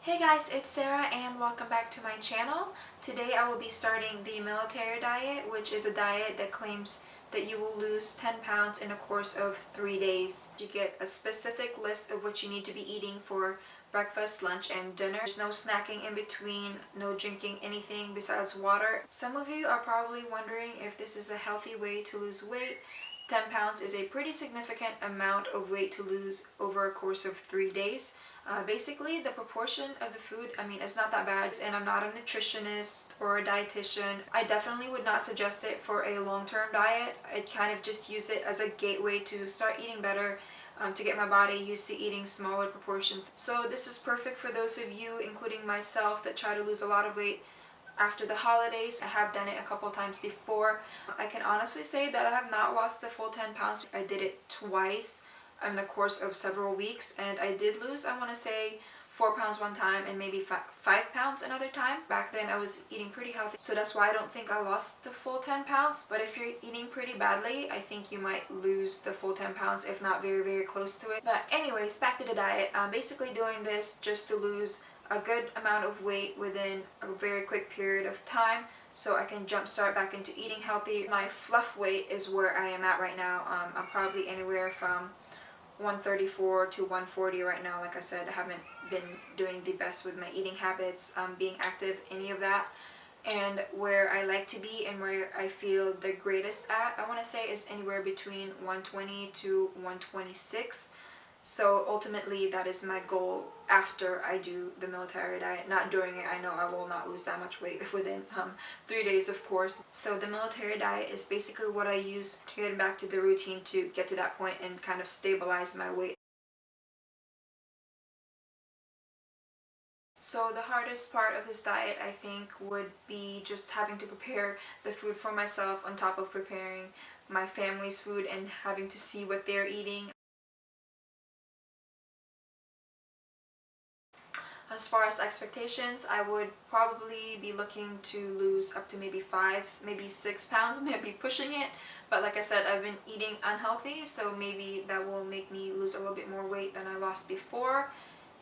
Hey guys, it's Sarah and welcome back to my channel. Today I will be starting the military diet, which is a diet that claims that you will lose 10 pounds in a course of 3 days. You get a specific list of what you need to be eating for breakfast, lunch, and dinner. There's no snacking in between, no drinking anything besides water. Some of you are probably wondering if this is a healthy way to lose weight. 10 pounds is a pretty significant amount of weight to lose over a course of 3 days. Basically, the proportion of the food, it's not that bad, and I'm not a nutritionist or a dietitian. I definitely would not suggest it for a long-term diet. I'd kind of just use it as a gateway to start eating better, to get my body used to eating smaller proportions. So this is perfect for those of you, including myself, that try to lose a lot of weight after the holidays. I have done it a couple times before. I can honestly say that I have not lost the full 10 pounds. I did it twice in the course of several weeks, and I did lose, I want to say, 4 pounds one time and maybe 5 pounds another time. Back then I was eating pretty healthy, so that's why I don't think I lost the full 10 pounds. But if you're eating pretty badly, I think you might lose the full 10 pounds, if not very, very close to it. But anyways, back to the diet. I'm basically doing this just to lose a good amount of weight within a very quick period of time, so I can jumpstart back into eating healthy. My fluff weight is where I am at right now. I'm probably anywhere from 134 to 140 right now. Like I said, I haven't been doing the best with my eating habits, being active, any of that. And where I like to be and where I feel the greatest at, I want to say, is anywhere between 120 to 126. So ultimately that is my goal after I do the military diet. Not during it. I know I will not lose that much weight within 3 days, of course. So the military diet is basically what I use to get back to the routine to get to that point and kind of stabilize my weight. So the hardest part of this diet, I think, would be just having to prepare the food for myself on top of preparing my family's food and having to see what they're eating. As far as expectations, I would probably be looking to lose up to maybe 5, maybe 6 pounds, maybe pushing it. But like I said, I've been eating unhealthy, so maybe that will make me lose a little bit more weight than I lost before.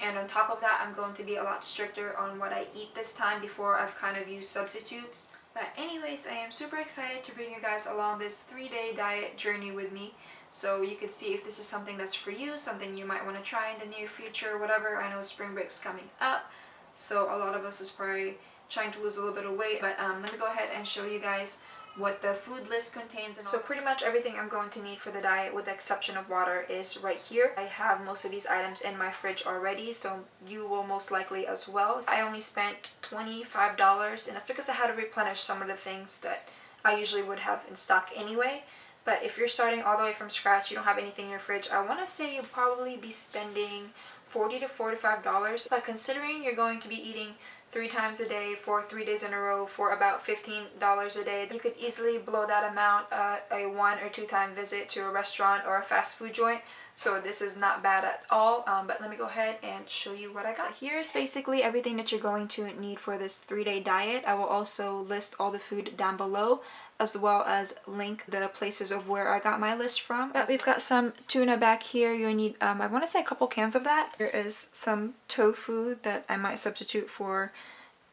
And on top of that, I'm going to be a lot stricter on what I eat this time before I've kind of used substitutes. But anyways, I am super excited to bring you guys along this 3-day diet journey with me, so you could see if this is something that's for you, something you might want to try in the near future, whatever. I know spring break's coming up, so a lot of us is probably trying to lose a little bit of weight. But let me go ahead and show you guys what the food list contains. So pretty much everything I'm going to need for the diet, with the exception of water, is right here. I have most of these items in my fridge already, so you will most likely as well. I only spent $25, and that's because I had to replenish some of the things that I usually would have in stock anyway. But if you're starting all the way from scratch, you don't have anything in your fridge, I want to say you'll probably be spending $40 to $45. But considering you're going to be eating 3 times a day for 3 days in a row for about $15 a day, you could easily blow that amount at a 1 or 2 time visit to a restaurant or a fast food joint. So this is not bad at all. But let me go ahead and show you what I got. Here's basically everything that you're going to need for this 3-day diet. I will also list all the food down below, as well as link the places of where I got my list from. But we've got some tuna back here. You'll need, I want to say, a couple cans of that. There is some tofu that I might substitute for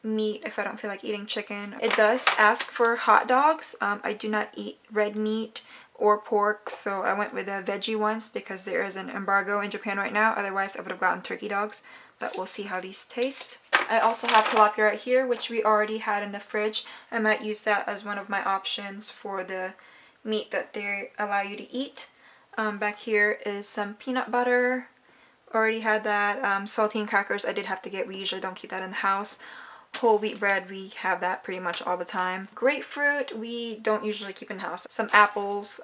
meat if I don't feel like eating chicken. It does ask for hot dogs. I do not eat red meat or pork, so I went with the veggie ones because there is an embargo in Japan right now. Otherwise I would have gotten turkey dogs, but we'll see how these taste. I also have tilapia right here, which we already had in the fridge. I might use that as one of my options for the meat that they allow you to eat. Back here is some peanut butter. Already had that. Saltine crackers I did have to get. We usually don't keep that in the house. Whole wheat bread, we have that pretty much all the time. Grapefruit, we don't usually keep in the house. Some apples,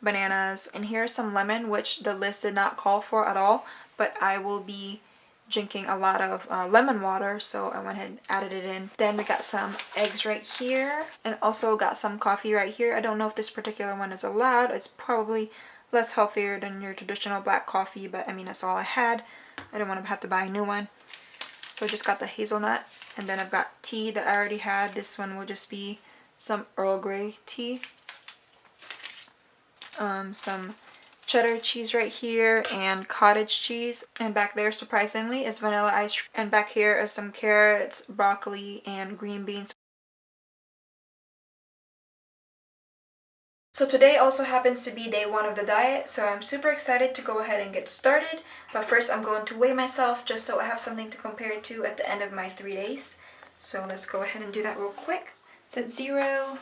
bananas, and here's some lemon, which the list did not call for at all, but I will be drinking a lot of lemon water, so I went ahead and added it in. Then we got some eggs right here, and also got some coffee right here. I don't know if this particular one is allowed. It's probably less healthier than your traditional black coffee, but that's all I had. I didn't want to have to buy a new one. So I just got the hazelnut, and then I've got tea that I already had. This one will just be some Earl Grey tea. Some cheddar cheese right here and cottage cheese, and back there surprisingly is vanilla ice cream, and back here is some carrots, broccoli, and green beans. So today also happens to be day 1 of the diet, so I'm super excited to go ahead and get started. But first I'm going to weigh myself just so I have something to compare to at the end of my 3 days. So let's go ahead and do that real quick. It's at 0.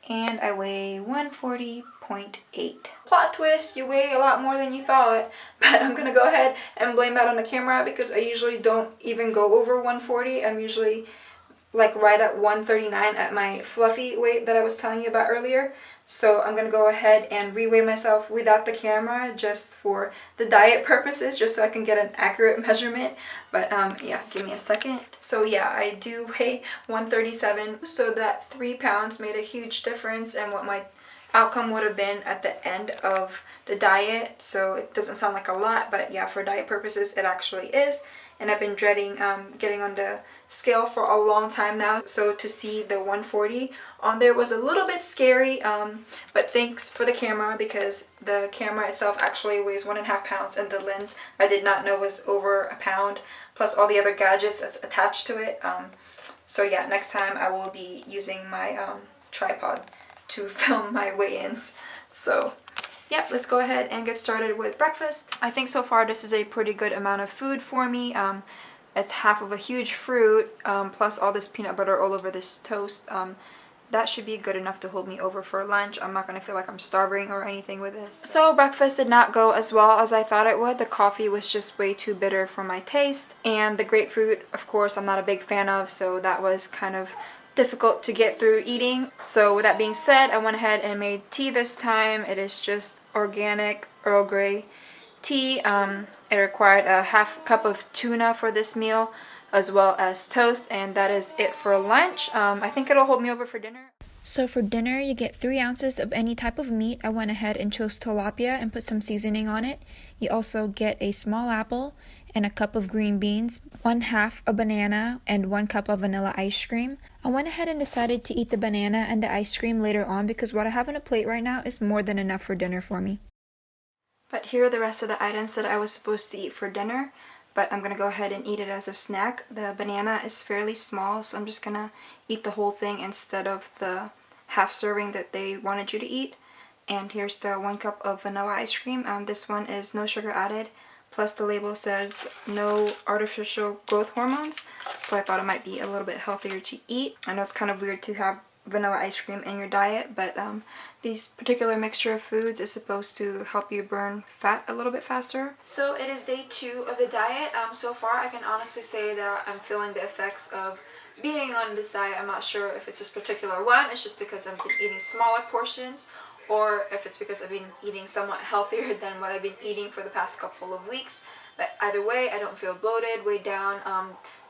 And I weigh 140.8. Plot twist, you weigh a lot more than you thought, but I'm gonna go ahead and blame that on the camera because I usually don't even go over 140. I'm usually like right at 139 at my fluffy weight that I was telling you about earlier. So I'm gonna go ahead and reweigh myself without the camera just for the diet purposes, just so I can get an accurate measurement. But yeah, give me a second. So yeah, I do weigh 137, so that 3 pounds made a huge difference in what my outcome would have been at the end of the diet. So it doesn't sound like a lot, but yeah, for diet purposes it actually is. And I've been dreading getting on the scale for a long time now, so to see the 140 on there was a little bit scary, but thanks for the camera, because the camera itself actually weighs 1.5 pounds, and the lens I did not know was over a pound, plus all the other gadgets that's attached to it. So yeah, next time I will be using my tripod to film my weigh-ins. So yeah, let's go ahead and get started with breakfast. I think so far this is a pretty good amount of food for me. It's half of a huge fruit, plus all this peanut butter all over this toast. That should be good enough to hold me over for lunch. I'm not going to feel like I'm starving or anything with this. So breakfast did not go as well as I thought it would. The coffee was just way too bitter for my taste. And the grapefruit, of course, I'm not a big fan of, so that was kind of difficult to get through eating. So with that being said, I went ahead and made tea this time. It is just organic Earl Grey tea. It required a half cup of tuna for this meal, as well as toast, and that is it for lunch. I think it'll hold me over for dinner. So for dinner, you get 3 ounces of any type of meat. I went ahead and chose tilapia and put some seasoning on it. You also get a small apple and a cup of green beans, 1/2 a banana, and 1 cup of vanilla ice cream. I went ahead and decided to eat the banana and the ice cream later on because what I have on a plate right now is more than enough for dinner for me. But here are the rest of the items that I was supposed to eat for dinner, but I'm going to go ahead and eat it as a snack. The banana is fairly small, so I'm just going to eat the whole thing instead of the half serving that they wanted you to eat. And here's the 1 cup of vanilla ice cream. This one is no sugar added, plus the label says no artificial growth hormones, so I thought it might be a little bit healthier to eat. I know it's kind of weird to have vanilla ice cream in your diet, but this particular mixture of foods is supposed to help you burn fat a little bit faster. So it is day 2 of the diet. So far I can honestly say that I'm feeling the effects of being on this diet. I'm not sure if it's this particular one, it's just because I've been eating smaller portions, or if it's because I've been eating somewhat healthier than what I've been eating for the past couple of weeks. But either way, I don't feel bloated, weighed down.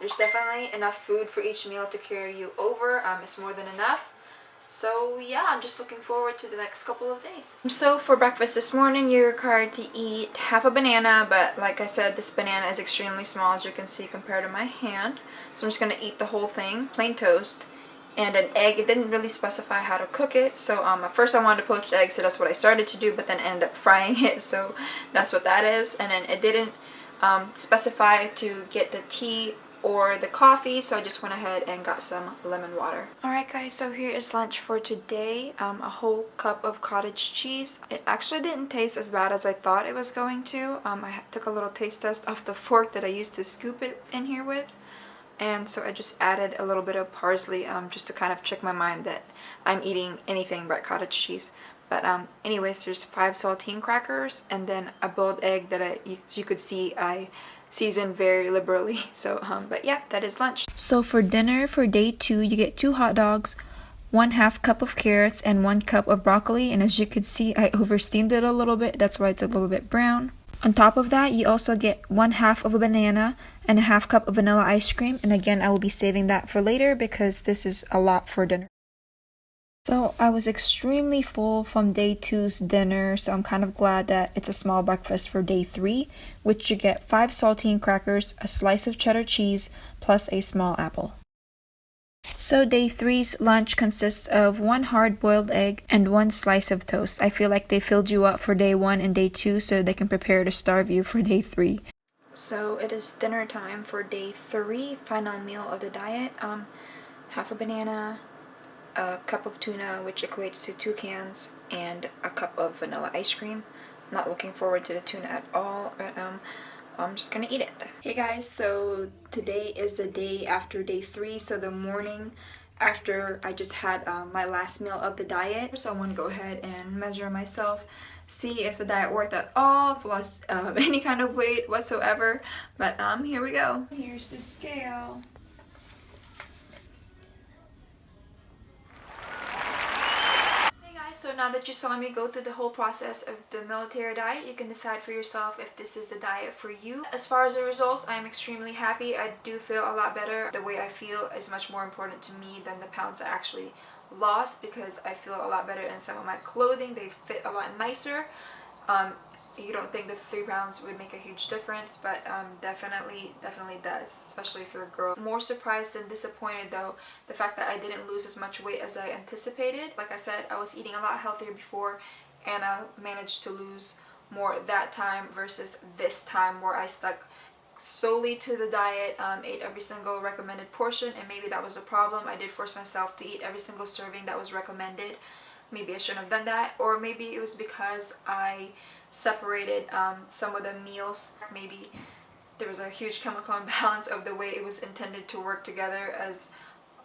There's definitely enough food for each meal to carry you over. It's more than enough. So yeah, I'm just looking forward to the next couple of days. So for breakfast this morning, you're required to eat half a banana, but like I said, this banana is extremely small, as you can see, compared to my hand. So I'm just going to eat the whole thing, plain toast, and an egg. It didn't really specify how to cook it, so at first I wanted to poach the egg, so that's what I started to do, but then ended up frying it, so that's what that is. And then it didn't specify to get the tea or the coffee, so I just went ahead and got some lemon water. Alright guys, so here is lunch for today. A whole cup of cottage cheese. It actually didn't taste as bad as I thought it was going to. I took a little taste test off the fork that I used to scoop it in here with, and so I just added a little bit of parsley just to kind of trick my mind that I'm eating anything but cottage cheese. But anyways, there's 5 saltine crackers and then a boiled egg that you could see I seasoned very liberally. So but yeah, that is lunch. So for dinner for day 2, you get 2 hot dogs, 1/2 cup of carrots, and 1 cup of broccoli. And as you could see, I oversteamed it a little bit. That's why it's a little bit brown. On top of that, you also get 1/2 of a banana and a 1/2 cup of vanilla ice cream. And again, I will be saving that for later because this is a lot for dinner. So I was extremely full from day 2's dinner, so I'm kind of glad that it's a small breakfast for day 3, which you get 5 saltine crackers, a slice of cheddar cheese, plus a small apple. So day three's lunch consists of 1 hard-boiled egg and 1 slice of toast. I feel like they filled you up for day 1 and day 2 so they can prepare to starve you for day 3. So it is dinner time for day 3, final meal of the diet. Half a banana, a cup of tuna, which equates to 2 cans, and a cup of vanilla ice cream. I'm not looking forward to the tuna at all, but I'm just gonna eat it. Hey guys, so today is the day after day 3, so the morning after I just had my last meal of the diet. So I want to go ahead and measure myself, see if the diet worked at all, if I lost any kind of weight whatsoever. But here we go. Here's the scale. So now that you saw me go through the whole process of the military diet, you can decide for yourself if this is the diet for you. As far as the results, I'm extremely happy. I do feel a lot better. The way I feel is much more important to me than the pounds I actually lost, because I feel a lot better in some of my clothing. They fit a lot nicer. You don't think the 3 pounds would make a huge difference, but definitely does, especially if you're a girl. More surprised than disappointed though, the fact that I didn't lose as much weight as I anticipated. Like I said, I was eating a lot healthier before, and I managed to lose more that time versus this time where I stuck solely to the diet, ate every single recommended portion, and maybe that was a problem. I did force myself to eat every single serving that was recommended. Maybe I shouldn't have done that, or maybe it was because I separated some of the meals. Maybe there was a huge chemical imbalance of the way it was intended to work together as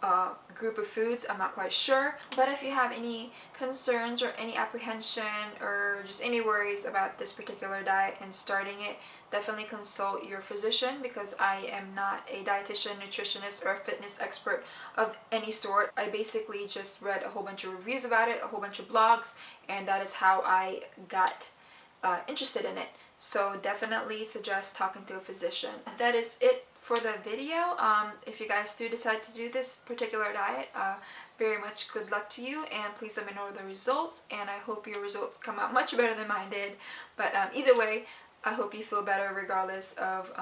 a group of foods. I'm not quite sure. But if you have any concerns or any apprehension or just any worries about this particular diet and starting it, definitely consult your physician, because I am not a dietitian, nutritionist, or a fitness expert of any sort. I basically just read a whole bunch of reviews about it, a whole bunch of blogs, and that is how I got interested in it. So definitely suggest talking to a physician. That is it for the video. If you guys do decide to do this particular diet, very much good luck to you, and please let me know the results, and I hope your results come out much better than mine did. But either way, I hope you feel better regardless of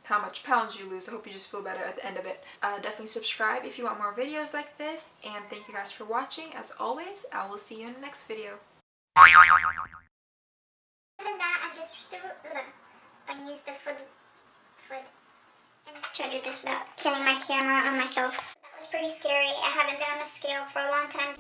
how much pounds you lose. I hope you just feel better at the end of it. Definitely subscribe if you want more videos like this, and thank you guys for watching. As always, I will see you in the next video. Other than that, I'm just I use the food and try to do this without killing my camera on myself. That was pretty scary. I haven't been on a scale for a long time.